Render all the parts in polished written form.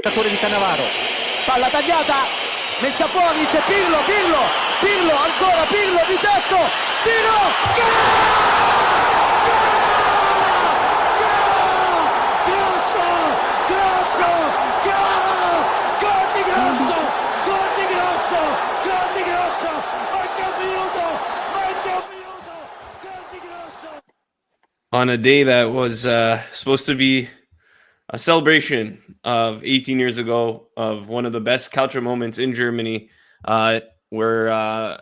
giocatore di Cannavaro, palla tagliata, messa fuori, c'è Pirlo, ancora Pirlo di tacco, tiro, gol di Grosso, manca un minuto, gol di Grosso. On a day that was supposed to be a celebration of 18 years ago of one of the best Calcio moments in Germany, where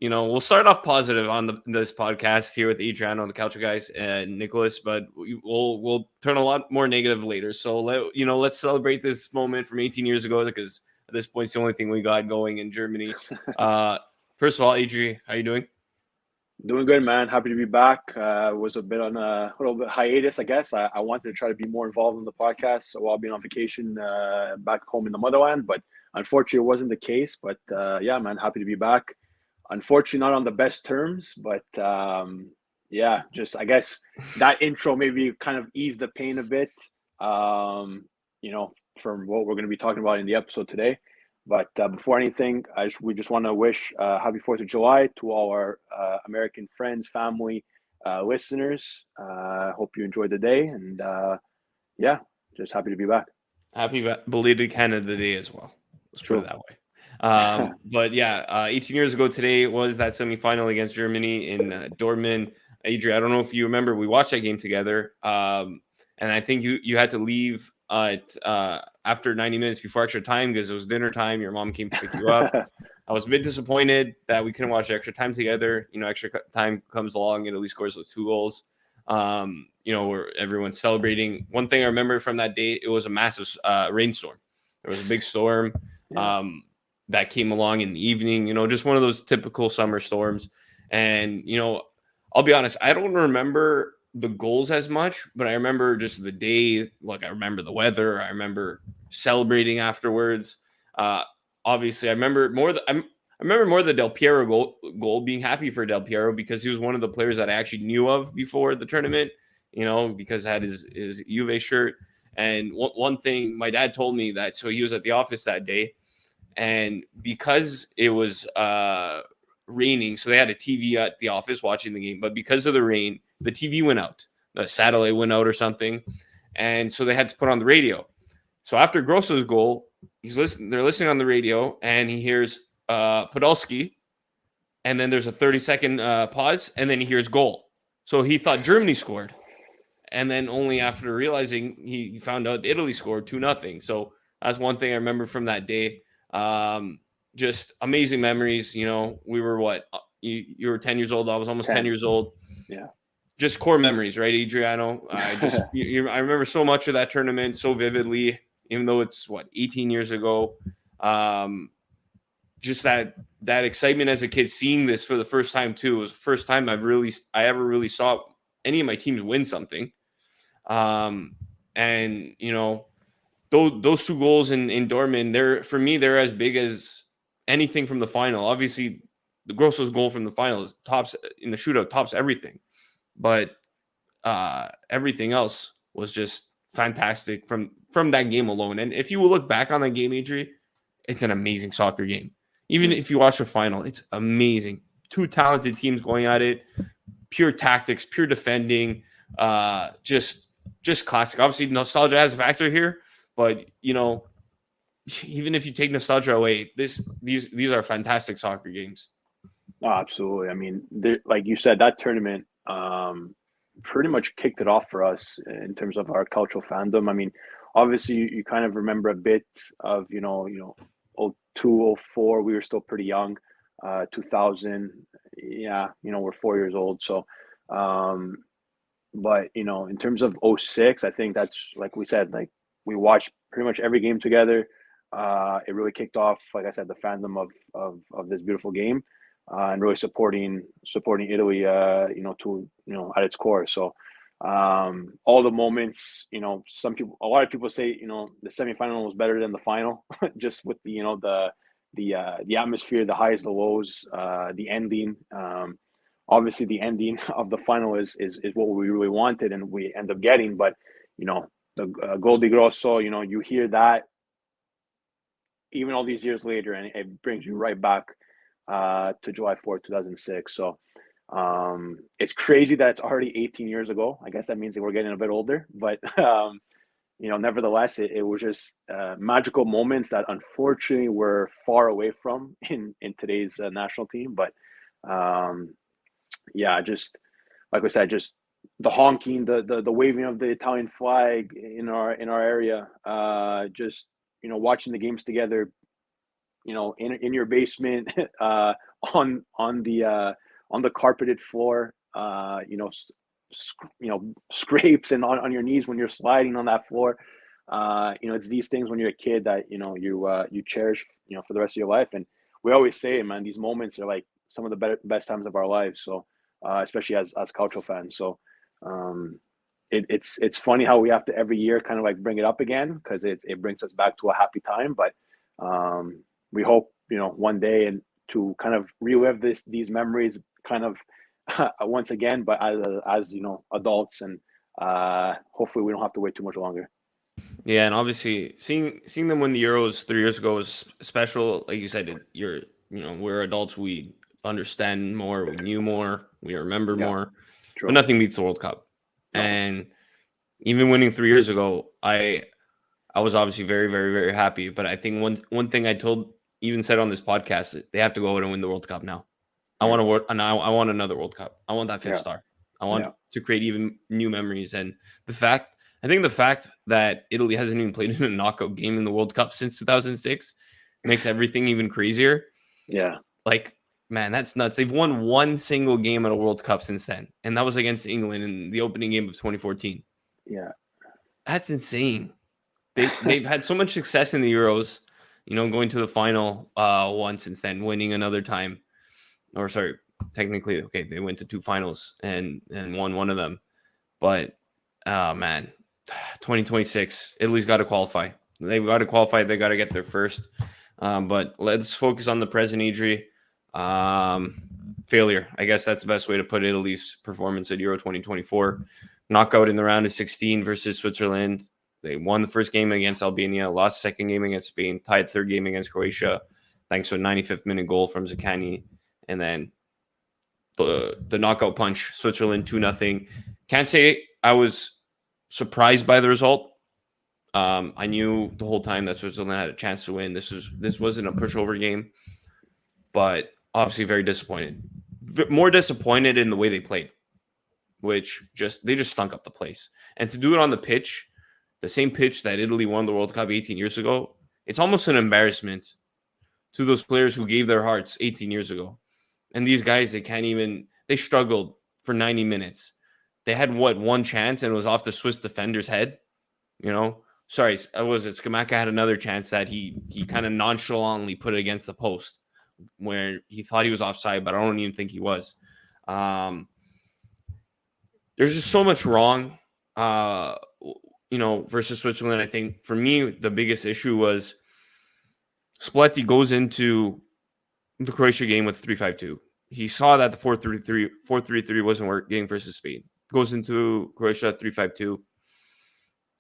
we'll start off positive on this podcast here with Adreano, the Calcio Guys, and Nicholas, but we'll turn a lot more negative later. So let's celebrate this moment from 18 years ago, because at this point it's the only thing we got going in Germany. First of all, Adri, how you doing? Doing good, man. Happy to be back. Was a bit on a little bit hiatus, I guess. I wanted to try to be more involved in the podcast while being on vacation back home in the motherland, but unfortunately it wasn't the case. But yeah, man, happy to be back. Unfortunately, not on the best terms, but yeah, just I guess that intro maybe kind of eased the pain a bit, from what we're going to be talking about in the episode today. But before anything, we just want to wish happy 4th of July to all our American friends, family, listeners. Hope you enjoyed the day. And yeah, just happy to be back. Happy belated Canada Day as well. Let's put it that way. But yeah, 18 years ago today was that semifinal against Germany in Dortmund. Adrian, I don't know if you remember, we watched that game together. And I think you had to leave after 90 minutes before extra time because it was dinner time. Your mom came to pick you up. I was a bit disappointed that we couldn't watch extra time together. Extra time comes along and at least scores with 2 goals. Where everyone's celebrating. One thing I remember from that day, it was a massive rainstorm. There was a big storm that came along in the evening, just one of those typical summer storms. And, I'll be honest, I don't remember the goals as much, but I remember just the day. Like, I remember the weather. I remember celebrating afterwards. Obviously, I remember more the Del Piero goal, being happy for Del Piero because he was one of the players that I actually knew of before the tournament, because I had his Juve shirt. And one thing my dad told me that, so he was at the office that day, and because it was raining, so they had a TV at the office watching the game, but because of the rain, the TV went out, the satellite went out or something, and so they had to put on the radio. So after Grosso's goal, they're listening on the radio, and he hears Podolski, and then there's a 30-second pause, and then he hears goal. So he thought Germany scored, and then only after realizing he found out Italy scored 2-0. So that's one thing I remember from that day. Just amazing memories. We were you were 10 years old. I was almost 10 years old. Yeah. Just core memories, right, Adriano? I remember so much of that tournament so vividly, even though it's 18 years ago. Just that excitement as a kid, seeing this for the first time too. It was the first time I ever really saw any of my teams win something. And those 2 goals in Dortmund, for me, they're as big as anything from the final. Obviously, the Grosso's goal from the final tops in the shootout, tops everything. But everything else was just fantastic from that game alone. And if you will look back on that game, Adri, it's an amazing soccer game. Even if you watch the final, it's amazing. 2 talented teams going at it, pure tactics, pure defending, just classic. Obviously, nostalgia has a factor here, but even if you take nostalgia away, these are fantastic soccer games. Oh, absolutely. I mean, like you said, that tournament pretty much kicked it off for us in terms of our cultural fandom. I mean, obviously, you kind of remember a bit of 02, 04. We were still pretty young. 2000, yeah, we're 4 years old. So, but in terms of 06, I think that's, like we said, like we watched pretty much every game together. It really kicked off, like I said, the fandom of this beautiful game, and really supporting Italy, at its core. So, all the moments, a lot of people say, the semifinal was better than the final, just with the atmosphere, the highs, the lows, the ending. Obviously, the ending of the final is what we really wanted, and we end up getting. But Gol di Grosso, you hear that even all these years later, and it brings you right back to July 4th, 2006. So it's crazy that it's already 18 years ago. I guess that means that we're getting a bit older, but nevertheless, it was just magical moments that unfortunately we're far away from in today's national team. But just like we said, just the honking, the waving of the Italian flag in our area, just watching the games together, in your basement, on the carpeted floor, scrapes and on your knees when you're sliding on that floor. It's these things when you're a kid that you cherish for the rest of your life. And we always say, man, these moments are like some of the best times of our lives. So especially as Calcio fans. So it's funny how we have to every year kind of like bring it up again, because it brings us back to a happy time. But we hope one day and to kind of relive these memories kind of once again, but as adults, and hopefully we don't have to wait too much longer. Yeah, and obviously seeing them win the Euros 3 years ago was special. Like you said, we're adults. We understand more. We knew more. We remember more. True. But nothing beats the World Cup. No. And even winning 3 years ago, I was obviously very, very, very happy. But I think one thing I said on this podcast is they have to go out and win the World Cup now. I want another World Cup. I want that fifth star. I want to create even new memories. And the fact that Italy hasn't even played in a knockout game in the World Cup since 2006 makes everything even crazier. Yeah. Like, man, that's nuts. They've won one single game at a World Cup since then, and that was against England in the opening game of 2014. Yeah. That's insane. They've had so much success in the Euros, going to the final once since then, winning another time. Or sorry, technically, okay, they went to 2 finals and won one of them. But, man, 2026, Italy's got to qualify. They've got to qualify. They got to get there first. But let's focus on the present, Adri. Failure. I guess that's the best way to put Italy's performance at Euro 2024. Knockout in the round of 16 versus Switzerland. They won the first game against Albania, lost the second game against Spain, tied third game against Croatia, thanks to a 95th minute goal from Zaccagni. And then the knockout punch, Switzerland 2-0. Can't say I was surprised by the result. I knew the whole time that Switzerland had a chance to win. This wasn't a pushover game, but obviously very disappointed. More disappointed in the way they played, which they just stunk up the place. And to do it on the pitch, the same pitch that Italy won the World Cup 18 years ago, it's almost an embarrassment to those players who gave their hearts 18 years ago. And these guys, they struggled for 90 minutes. They had one chance, and it was off the Swiss defender's head. Sorry, Scamacca had another chance that he kind of nonchalantly put it against the post where he thought he was offside, but I don't even think he was. There's just so much wrong, versus Switzerland. I think for me, the biggest issue was Spalletti goes into the Croatia game with 3-5-2. He saw that the 4-3-3 wasn't working versus Spain. Goes into Croatia 3-5-2.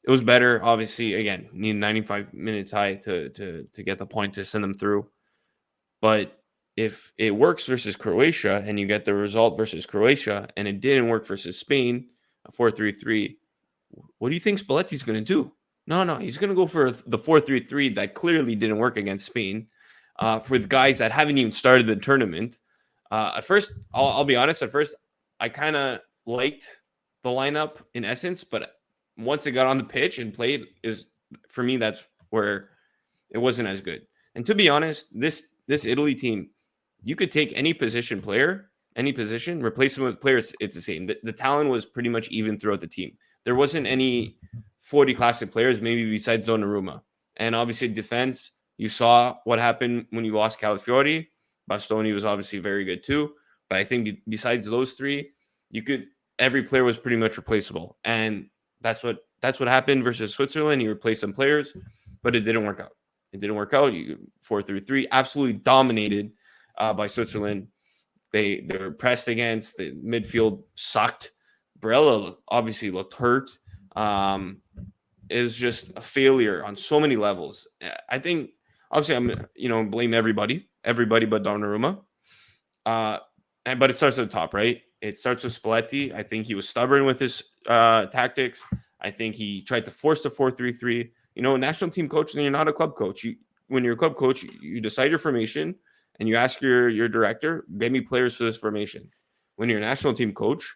It was better, obviously. Again, need 95 minute tie to get the point to send them through. But if it works versus Croatia and you get the result versus Croatia and it didn't work versus Spain, a 4-3-3, what do you think Spalletti's going to do? No, he's going to go for the 4-3-3 that clearly didn't work against Spain with guys that haven't even started the tournament. At first, I'll be honest, I kind of liked the lineup in essence, but once they got on the pitch and played, for me, that's where it wasn't as good. And to be honest, this Italy team, you could take any position player, any position, replace them with players, it's the same. The talent was pretty much even throughout the team. There wasn't any 40 classic players, maybe besides Donnarumma. And obviously defense, you saw what happened when you lost Calafiori. Bastoni was obviously very good too. But I think besides those three, every player was pretty much replaceable. And that's what happened versus Switzerland. You replaced some players, but it didn't work out. 4-3-3, absolutely dominated by Switzerland. They were pressed against. The midfield sucked. Barella obviously looked hurt. is just a failure on so many levels. I think obviously I'm blame everybody but Donnarumma. But it starts at the top, right? It starts with Spalletti. I think he was stubborn with his tactics. I think he tried to force the 4-3-3. National team coach, and you're not a club coach. When you're a club coach, you decide your formation and you ask your director, get me players for this formation. When you're a national team coach,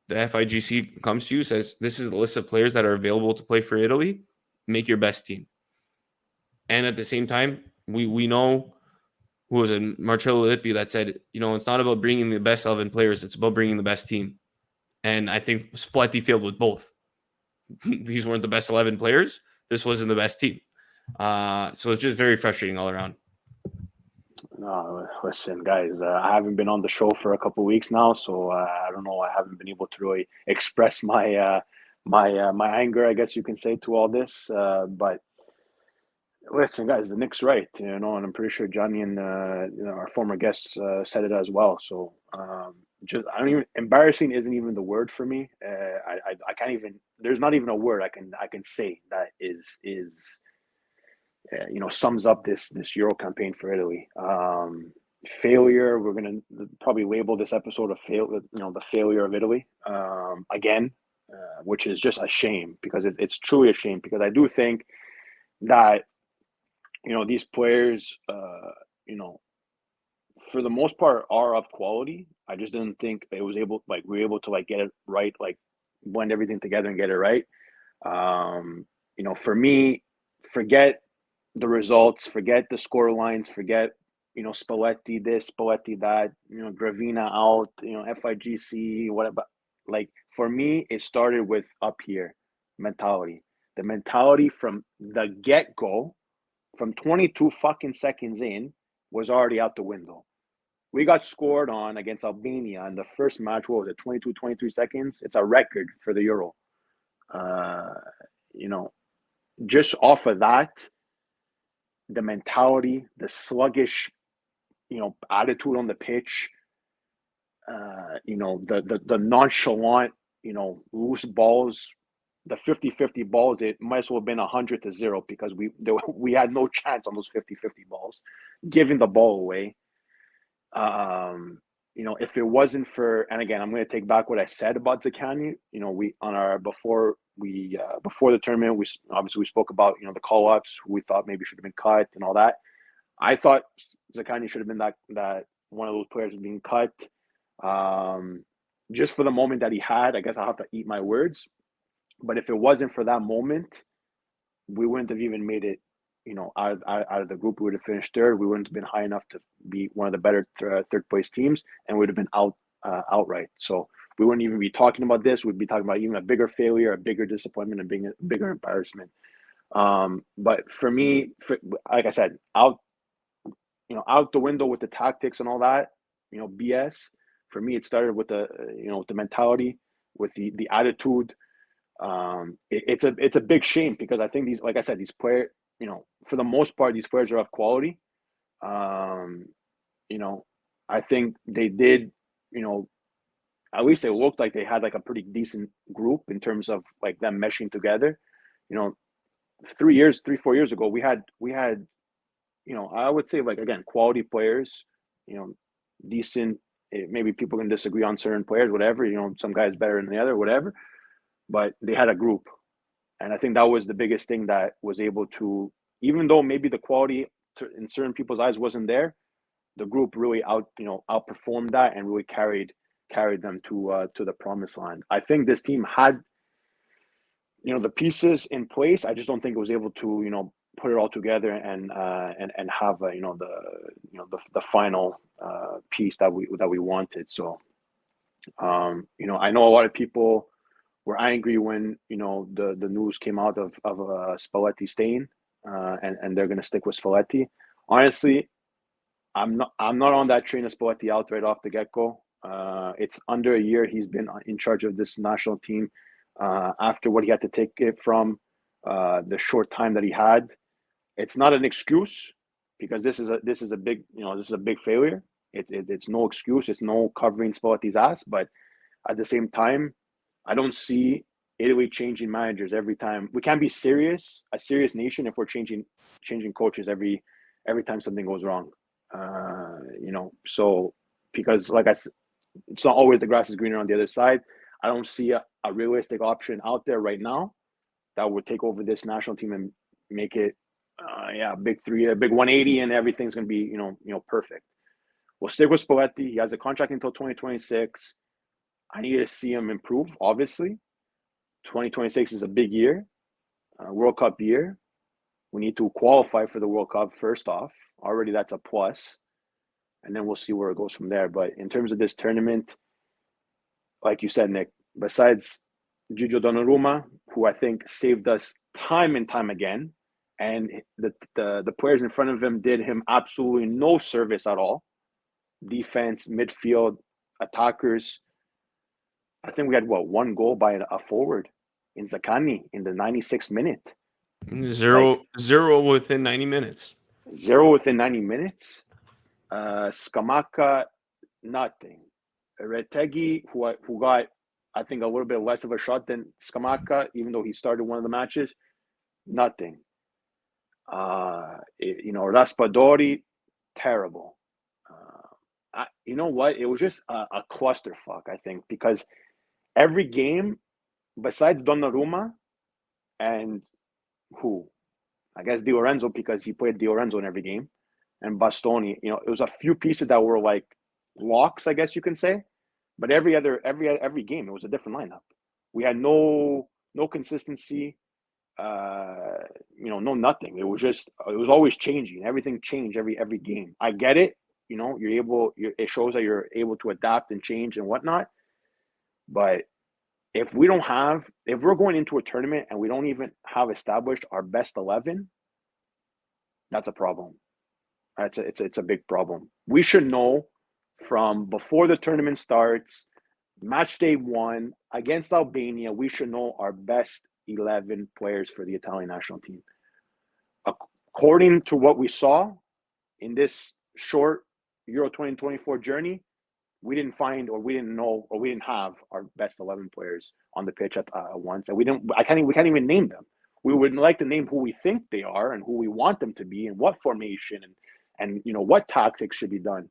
the FIGC comes to you, says, this is the list of players that are available to play for Italy. Make your best team. And at the same time, we know who was it, Marcello Lippi, that said, it's not about bringing the best 11 players. It's about bringing the best team. And I think Spalletti failed with both. These weren't the best 11 players. This wasn't the best team. So it's just very frustrating all around. No, listen, guys, I haven't been on the show for a couple of weeks now, so I don't know. I haven't been able to really express my my anger, I guess you can say, to all this. But listen, guys, the Nick's right, and I'm pretty sure Johnny and our former guests said it as well. So I don't even, embarrassing isn't even the word for me. I can't even. There's not even a word I can say that is sums up this Euro campaign for Italy. Failure. We're gonna probably label this episode a the failure of Italy again, which is just a shame, because it's truly a shame, because I do think that these players, for the most part, are of quality. I just didn't think we were able to get it right, like blend everything together and get it right. For me, forget the results, forget the score lines, forget Spalletti this, Spalletti that, Gravina out, FIGC, whatever. Like, for me, it started with up here mentality. The mentality from the get-go, from 22 fucking seconds in, was already out the window. We got scored on against Albania in the first match. What was it, 22, 23 seconds? It's a record for the Euro. Just off of that, the mentality, the sluggish, attitude on the pitch, the nonchalant, loose balls, the 50-50 balls, it might as well have been 100-0, because we had no chance on those 50-50 balls, giving the ball away. If it wasn't for, and again, I'm going to take back what I said about Zaccagni. Before the tournament, we spoke about the call-ups, who we thought maybe should have been cut and all that. I thought Zaccagni should have been that one of those players being cut. Just for the moment that he had, I guess I'll have to eat my words. But if it wasn't for that moment, we wouldn't have even made it, out of the group. We would have finished third. We wouldn't have been high enough to be one of the better third place teams, and would have been outright. So we wouldn't even be talking about this. We'd be talking about even a bigger failure, a bigger disappointment, and a bigger embarrassment. But for me, like I said, out the window with the tactics and all that, BS. For me, it started with the mentality, with the attitude. It's a big shame, because I think these players, for the most part, these players are of quality. I think they did, at least they looked like they had like a pretty decent group in terms of like them meshing together. 4 years ago, we had, I would say, like, again, quality players, decent. Maybe people can disagree on certain players, whatever, some guys better than the other, whatever, but they had a group. And I think that was the biggest thing that was able to, even though maybe the quality in certain people's eyes wasn't there, the group really outperformed that and really carried them to the promised land. I think this team had, the pieces in place. I just don't think it was able to, put it all together and have the final piece that we wanted. So I know a lot of people were angry when the news came out of Spalletti staying, and they're going to stick with Spalletti. Honestly, I'm not on that train of Spalletti out right off the get-go. It's under a year he's been in charge of this national team. After what he had to take it from, the short time that he had, it's not an excuse, because this is a big failure. It's no excuse. It's no covering Spalletti's ass. But at the same time, I don't see Italy changing managers every time. We can't be a serious nation if we're changing coaches every time something goes wrong. So because like I said, it's not always the grass is greener on the other side. I don't see a realistic option out there right now that would take over this national team and make it, big three, a big 180, and everything's going to be, perfect. We'll stick with Spalletti. He has a contract until 2026. I need to see him improve, obviously. 2026 is a big year, World Cup year. We need to qualify for the World Cup first off. Already that's a plus. And then we'll see where it goes from there. But in terms of this tournament, like you said, Nick, besides Gigio Donnarumma, who I think saved us time and time again, and the players in front of him did him absolutely no service at all. Defense, midfield, attackers. I think we had, one goal by a forward in Zaccagni in the 96th minute. Zero within 90 minutes. 0 within 90 minutes. Scamacca, nothing. Retegui, who got, I think, a little bit less of a shot than Scamacca, even though he started one of the matches, nothing. Raspadori, terrible. You know what? It was just a clusterfuck, I think, because every game, besides Donnarumma and who? I guess Di Lorenzo, because he played Di Lorenzo in every game, and Bastoni, it was a few pieces that were like locks, I guess you can say. But every game, it was a different lineup. We had no consistency, no nothing. It was always changing. Everything changed every game. I get it. It shows that you're able to adapt and change and whatnot. But if we're going into a tournament and we don't even have established our best 11, that's a problem. It's a big problem. We should know from before the tournament starts, match day 1 against Albania, we should know our best 11 players for the Italian national team. According to what we saw in this short Euro 2024 journey, we didn't find, or we didn't know, or we didn't have our best 11 players on the pitch at once, and we can't even name them. We would like to name who we think they are and who we want them to be and what formation and what tactics should be done.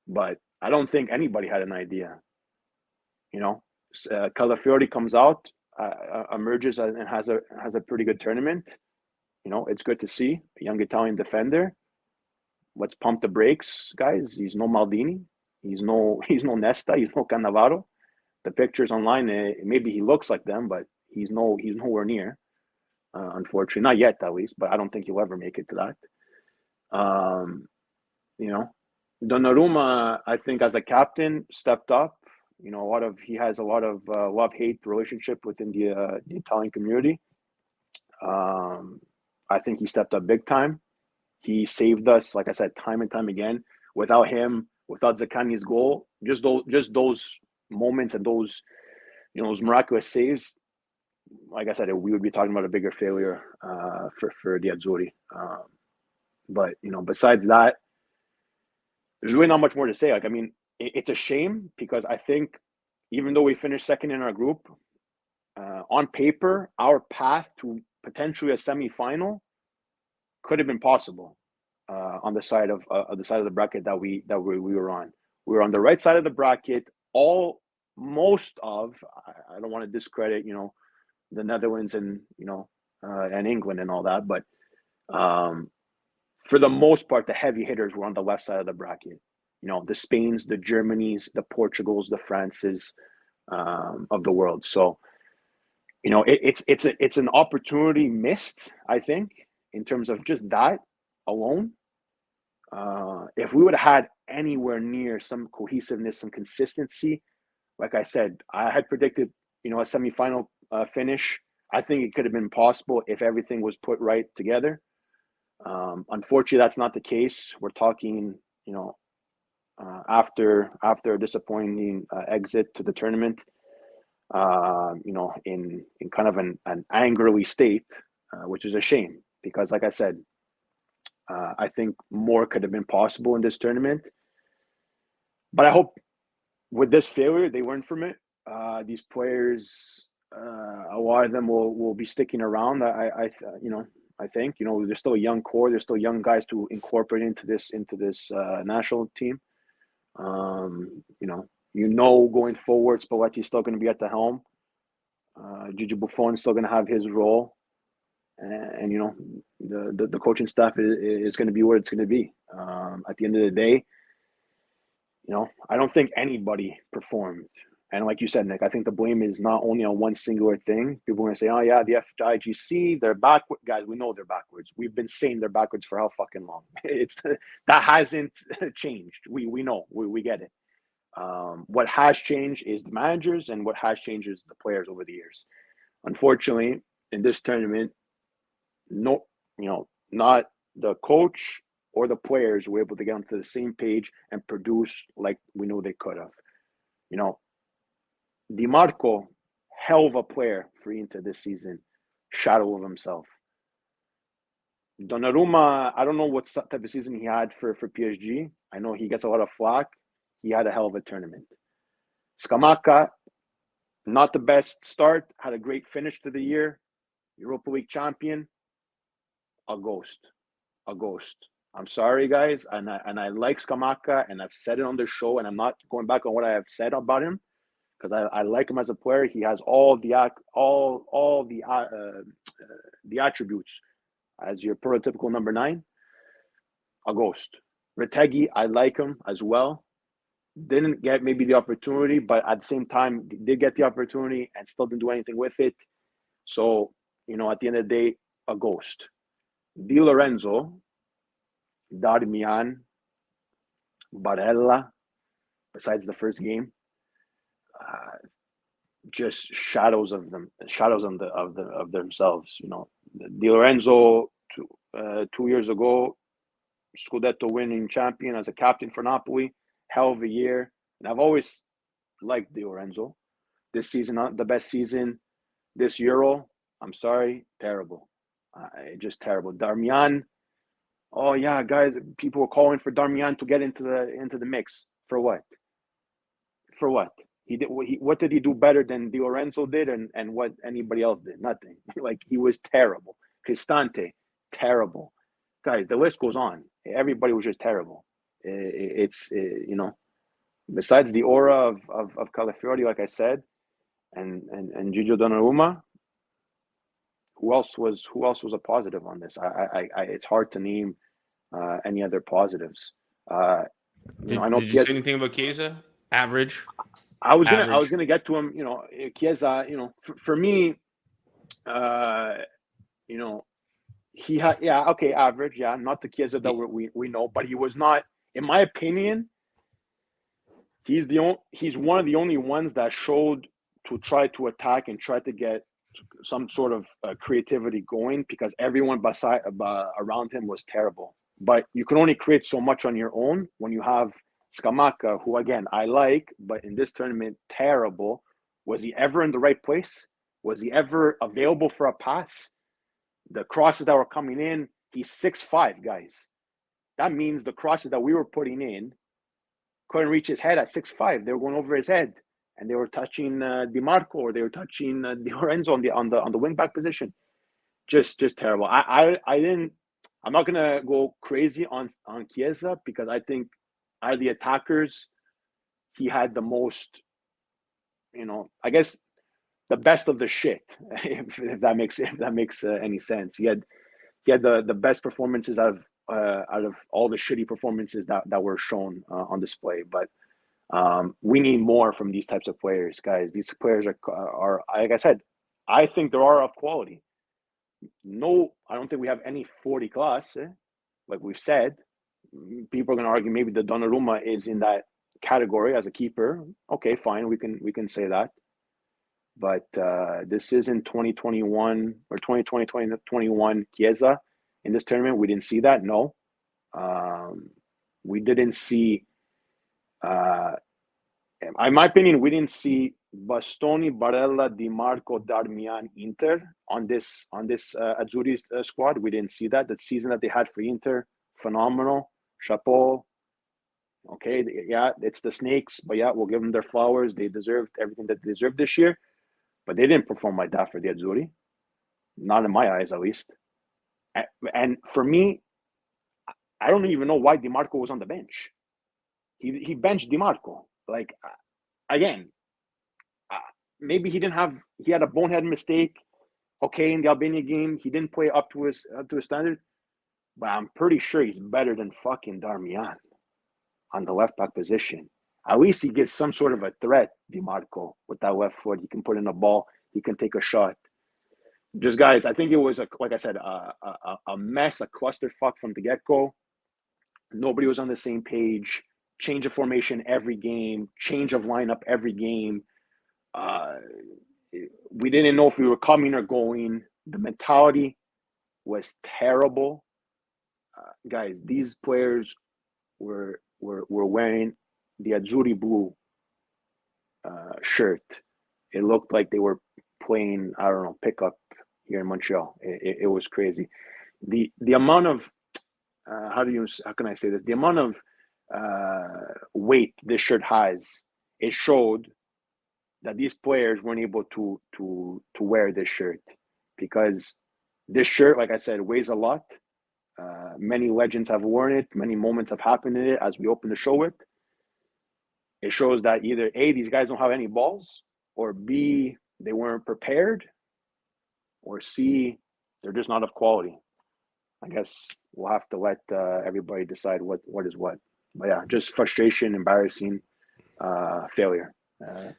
But I don't think anybody had an idea. Calafiori comes out, emerges and has a pretty good tournament. It's good to see a young Italian defender. Let's pump the brakes, guys. He's no Maldini. He's no Nesta. He's no Cannavaro. The pictures online, maybe he looks like them, but he's nowhere near. Unfortunately, not yet at least. But I don't think he'll ever make it to that. Donnarumma, I think, as a captain, stepped up. He has a lot of love-hate relationship within the Italian community. I think he stepped up big time. He saved us, like I said, time and time again. Without him, without Zaccagni's goal, just those moments and those miraculous saves, like I said, we would be talking about a bigger failure for the Azzurri. But besides that, there's really not much more to say. It's a shame because I think even though we finished second in our group, on paper, our path to potentially a semifinal could have been possible on the side of the bracket that we were on. We were on the right side of the bracket. I don't want to discredit the Netherlands and and England and all that, but for the most part, the heavy hitters were on the left side of the bracket. The Spains, the Germanys, the Portugals, the Frances of the world. So, it's an opportunity missed, I think, in terms of just that alone. If we would have had anywhere near some cohesiveness, some consistency, like I said, I had predicted, a semifinal finish. I think it could have been possible if everything was put right together. Unfortunately, that's not the case. We're talking, after a disappointing exit to the tournament, in kind of an angrily state, which is a shame because, like I said, I think more could have been possible in this tournament. But I hope with this failure, they learn from it. These players, A lot of them will be sticking around. I think there's still a young core. There's still young guys to incorporate into this national team. Going forward, Spalletti's still going to be at the helm. Gigi Buffon is still going to have his role, and the coaching staff is going to be what it's going to be. At the end of the day, I don't think anybody performed. And like you said, Nick, I think the blame is not only on one singular thing. People are going to say, oh, yeah, the FIGC, they're backward. Guys, we know they're backwards. We've been saying they're backwards for how fucking long. That hasn't changed. We know. We get it. What has changed is the managers, and what has changed is the players over the years. Unfortunately, in this tournament, not the coach or the players were able to get onto the same page and produce like we know they could have. Di Marco, hell of a player for Inter this season, shadow of himself. Donnarumma, I don't know what type of season he had for PSG. I know he gets a lot of flack. He had a hell of a tournament. Scamacca, not the best start, had a great finish to the year. Europa League champion, a ghost. I'm sorry, guys, and I like Scamacca, and I've said it on the show, and I'm not going back on what I have said about him, because I like him as a player. He has all the attributes as your prototypical number 9. A ghost. Retegui, I like him as well. Didn't get maybe the opportunity, but at the same time, did get the opportunity and still didn't do anything with it. So, at the end of the day, a ghost. Di Lorenzo, Darmian, Barella, besides the first game, just shadows of themselves. Di Lorenzo 2 years ago, Scudetto winning champion as a captain for Napoli, hell of a year. And I've always liked Di Lorenzo. This season, not the best season. This Euro, I'm sorry, terrible. Just terrible. Darmian, oh yeah, guys, people were calling for Darmian to get into the mix. For what? What did he do better than Di Lorenzo did, and what anybody else did? Nothing. Like, he was terrible. Cristante, terrible. Guys, the list goes on. Everybody was just terrible. It's besides the aura of Calafiori, like I said, and Gigio Donnarumma, who else was a positive on this? It's hard to name any other positives. Did I know you say anything about Chiesa? Average. I was gonna get to him. Chiesa. For me, he had average. Yeah, not the Chiesa that we know, but he was not, in my opinion. He's one of the only ones that showed to try to attack and try to get some sort of creativity going, because everyone around him was terrible. But you can only create so much on your own when you have Scamacca, who, again, I like, but in this tournament, terrible. Was he ever in the right place? Was he ever available for a pass? The crosses that were coming in, he's 6'5", guys. That means the crosses that we were putting in couldn't reach his head at 6'5". They were going over his head, and they were touching Di Marco, or they were touching Di Lorenzo on the wing back position. Just terrible. I'm not gonna go crazy on Chiesa, because I think out of the attackers, he had the most, I guess, the best of the shit, if that makes any sense. He had the best performances out of all the shitty performances that were shown on display. But we need more from these types of players, guys. These players are like I said, I think they are of quality. No, I don't think we have any 40 class, like we've said. People are going to argue maybe the Donnarumma is in that category as a keeper. Okay, fine, we can say that. But this is in 2021 or 2020, 2021 Chiesa. In this tournament, we didn't see that. No, we didn't see. In my opinion, we didn't see Bastoni, Barella, Di Marco, Darmian, Inter on this Azzurri squad. We didn't see that. The season that they had for Inter, phenomenal. Chapeau. Okay, yeah, it's the Snakes, but yeah, we'll give them their flowers. They deserved everything that they deserved this year. but they didn't perform like that for the Azzurri. Not in my eyes, at least. And for me, I don't even know why DiMarco was on the bench. He benched DiMarco. Like, again, maybe he had a bonehead mistake. Okay, in the Albania game, he didn't play up to his standard. But I'm pretty sure he's better than fucking Darmian on the left back position. At least he gives some sort of a threat, DiMarco, with that left foot. He can put in a ball. He can take a shot. Just, guys, I think it was, like I said, a mess, a clusterfuck from the get-go. Nobody was on the same page. Change of formation every game. Change of lineup every game. We didn't know if we were coming or going. The mentality was terrible. Guys, these players were wearing the Azzurri blue shirt. It looked like they were playing, I don't know, pickup here in Montreal. It was crazy. The amount of how can I say this? The amount of weight this shirt has, it showed that these players weren't able to wear this shirt, because this shirt, like I said, weighs a lot. Many legends have worn it. Many moments have happened in it, as we open the show with. It shows that either A, these guys don't have any balls, or B, they weren't prepared, or C, they're just not of quality. I guess we'll have to let everybody decide what is what. But yeah, just frustration, embarrassing, failure,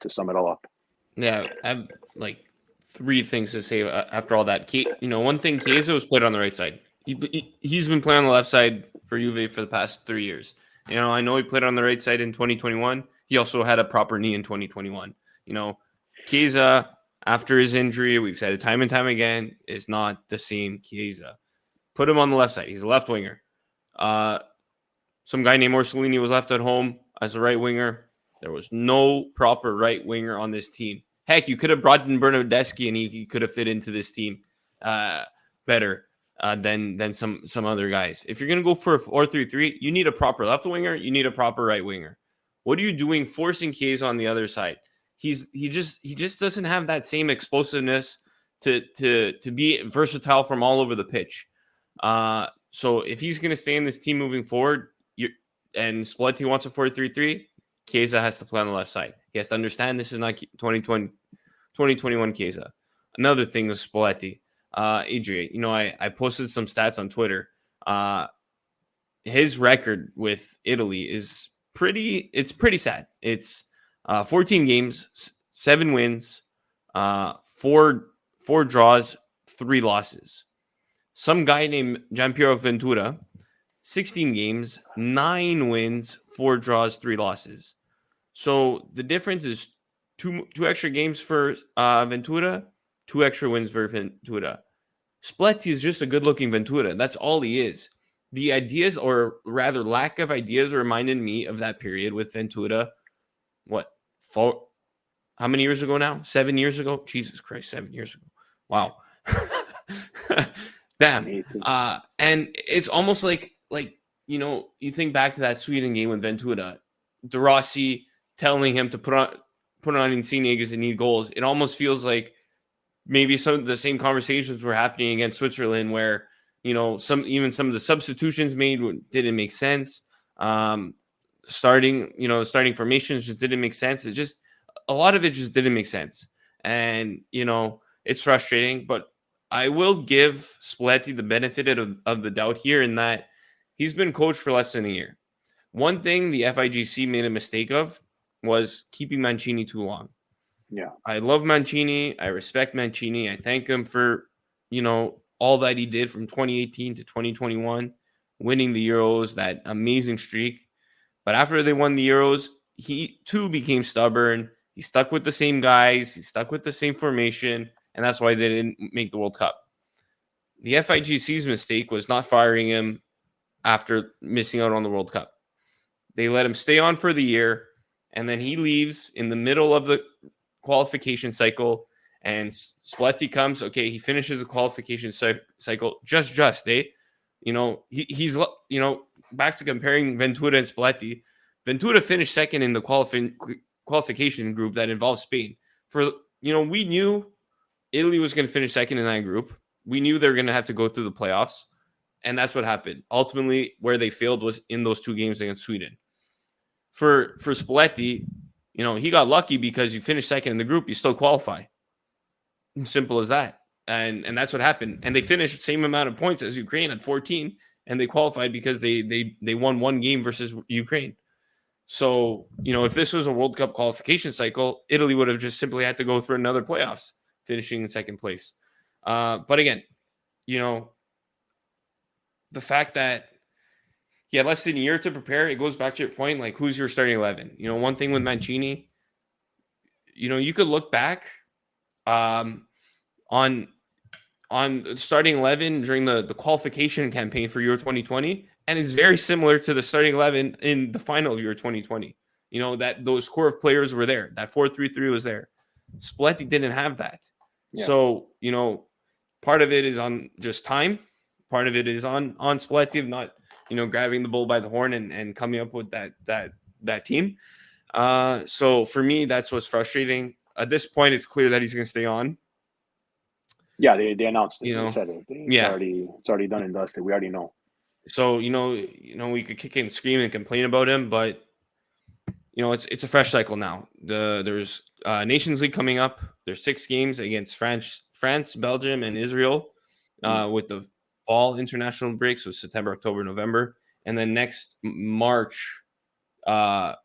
to sum it all up. Yeah, I have like three things to say after all that. One thing, Chiesa was played on the right side. He's been playing on the left side for Juve for the past 3 years. I know he played on the right side in 2021. He also had a proper knee in 2021. Chiesa, after his injury, we've said it time and time again, is not the same Chiesa. Put him on the left side. He's a left winger. Some guy named Orsolini was left at home as a right winger. There was no proper right winger on this team. Heck, you could have brought in Bernardeschi and he could have fit into this team better than some other guys. If you're going to go for a 4-3-3, you need a proper left winger. You need a proper right winger. What are you doing forcing Chiesa on the other side? He just doesn't have that same explosiveness to be versatile from all over the pitch. So if he's going to stay in this team moving forward, and Spalletti wants a 4-3-3, Chiesa has to play on the left side. He has to understand this is not 2021 Chiesa. Another thing is Spalletti. Adrian, I posted some stats on Twitter. His record with Italy is pretty sad. It's 14 games, 7 wins, 4 draws, 3 losses. Some guy named Gianpiero Ventura, 16 games, 9 wins, 4 draws, 3 losses. So the difference is two extra games for Ventura, 2 extra wins for Ventura. Spalletti is just a good-looking Ventura. That's all he is. The ideas, or rather lack of ideas, reminded me of that period with Ventura. How many years ago now? 7 years ago? Jesus Christ, 7 years ago. Wow. Damn. And it's almost like you think back to that Sweden game with Ventura, De Rossi telling him to put on Insigne because they need goals. It almost feels like maybe some of the same conversations were happening against Switzerland, where some of the substitutions made didn't make sense. Starting formations just didn't make sense. It just, a lot of it just didn't make sense, and it's frustrating. But I will give Spalletti the benefit of the doubt here, in that he's been coached for less than a year. One thing the FIGC made a mistake of was keeping Mancini too long. Yeah. I love Mancini. I respect Mancini. I thank him for, all that he did from 2018 to 2021, winning the Euros, that amazing streak. But after they won the Euros, he too became stubborn. He stuck with the same guys. He stuck with the same formation. And that's why they didn't make the World Cup. The FIGC's mistake was not firing him after missing out on the World Cup. They let him stay on for the year, and then he leaves in the middle of the qualification cycle, and Spalletti comes. Okay, he finishes the qualification cycle just, eh? He's back to comparing Ventura and Spalletti. Ventura finished second in the qualification group that involves Spain. For we knew Italy was going to finish second in that group. We knew they were going to have to go through the playoffs. And that's what happened. Ultimately, where they failed was in those 2 games against Sweden. For Spalletti, he got lucky because you finish second in the group, you still qualify. Simple as that. And that's what happened. And they finished the same amount of points as Ukraine at 14, and they qualified because they won 1 game versus Ukraine. So, if this was a World Cup qualification cycle, Italy would have just simply had to go through another playoffs, finishing in second place. But again, the fact that he had less than a year to prepare, it goes back to your point, like, who's your starting 11? One thing with Mancini, you could look back on starting 11 during the qualification campaign for Euro 2020, and it's very similar to the starting 11 in the final of Euro 2020. That those core of players were there. That 4-3-3 was there. Spalletti didn't have that. Yeah. So, part of it is on just time. Part of it is on Spalletti of not, grabbing the bull by the horn and coming up with that team. So for me, that's what's frustrating. At this point, it's clear that he's going to stay on. Yeah, they announced it. They said it. It's already done and dusted. We already know. So we could kick and scream and complain about him, but it's a fresh cycle now. There's Nations League coming up. There's 6 games against France, Belgium, and Israel, with the fall international break, so September, October, November, and then next March,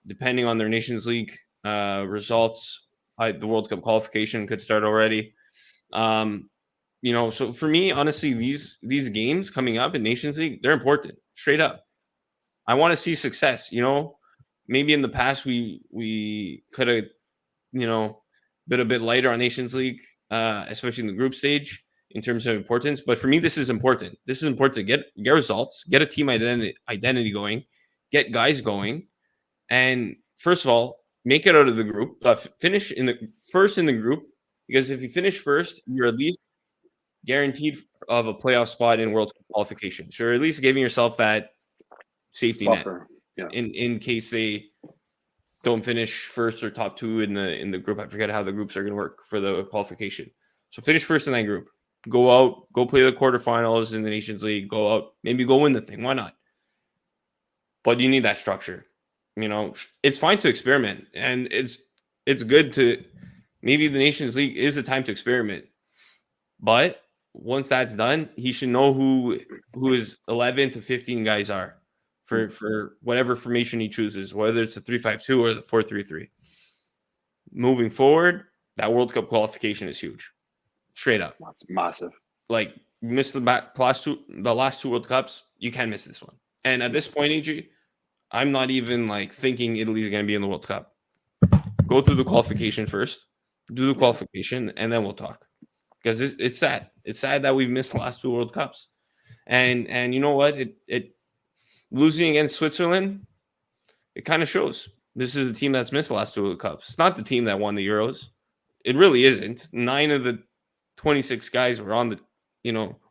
depending on their Nations League results, the World Cup qualification could start already. So for me, honestly, these games coming up in Nations League, they're important, straight up. I want to see success. Maybe in the past we could have, been a bit lighter on Nations League, especially in the group stage in terms of importance. But for me, this is important. This is important to get results, get a team identity going, get guys going, and first of all, make it out of the group. Finish first in the group, because if you finish first, you're at least guaranteed of a playoff spot in World Cup qualification. So you're at least giving yourself that safety buffer, net in case they don't finish first or top 2 in the group. I forget how the groups are going to work for the qualification. So finish first in that group. Go out, go play the quarterfinals in the Nations League. Go out, maybe go win the thing. Why not? But you need that structure. It's fine to experiment, and it's good to, maybe the Nations League is a time to experiment. But once that's done, he should know who his 11 to 15 guys are for whatever formation he chooses, whether it's a 3-5-2 or the 4-3-3. Moving forward, that World Cup qualification is huge. Straight up. That's massive. Like, you missed the last 2 World Cups, you can't miss this one. And at this point, AG, I'm not even thinking Italy's going to be in the World Cup. Go through the qualification first, do the qualification, and then we'll talk. Because it's sad. It's sad that we've missed the last 2 World Cups. And you know what? It losing against Switzerland, it kind of shows. This is the team that's missed the last 2 World Cups. It's not the team that won the Euros. It really isn't. 9 of the 26 guys were on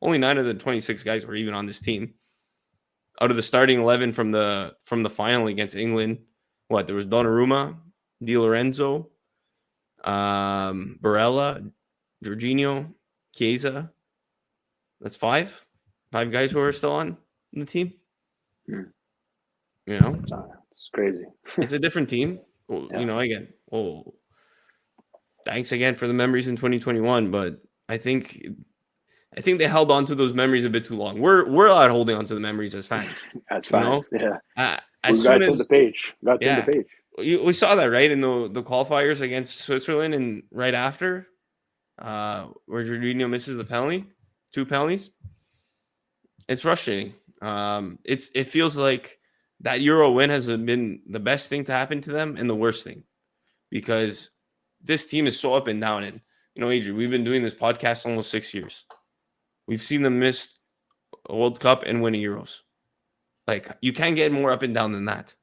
only 9 of the 26 guys were even on this team. Out of the starting 11 from the final against England, there was Donnarumma, Di Lorenzo, Barella, Jorginho, Chiesa. That's 5 guys who are still on the team. It's crazy. It's a different team. Again, thanks again for the memories in 2021, but I think they held on to those memories a bit too long. We're not holding on to the memories as fans. As fans, yeah. As soon as the page, the page. We saw that, right, in the qualifiers against Switzerland, and right after, where Jorginho misses the penalty, 2 penalties. It's frustrating. It feels like that Euro win has been the best thing to happen to them and the worst thing, because this team is so up and down. And Adrian, we've been doing this podcast almost 6 years. We've seen them miss a World Cup and win a Euros. You can't get more up and down than that.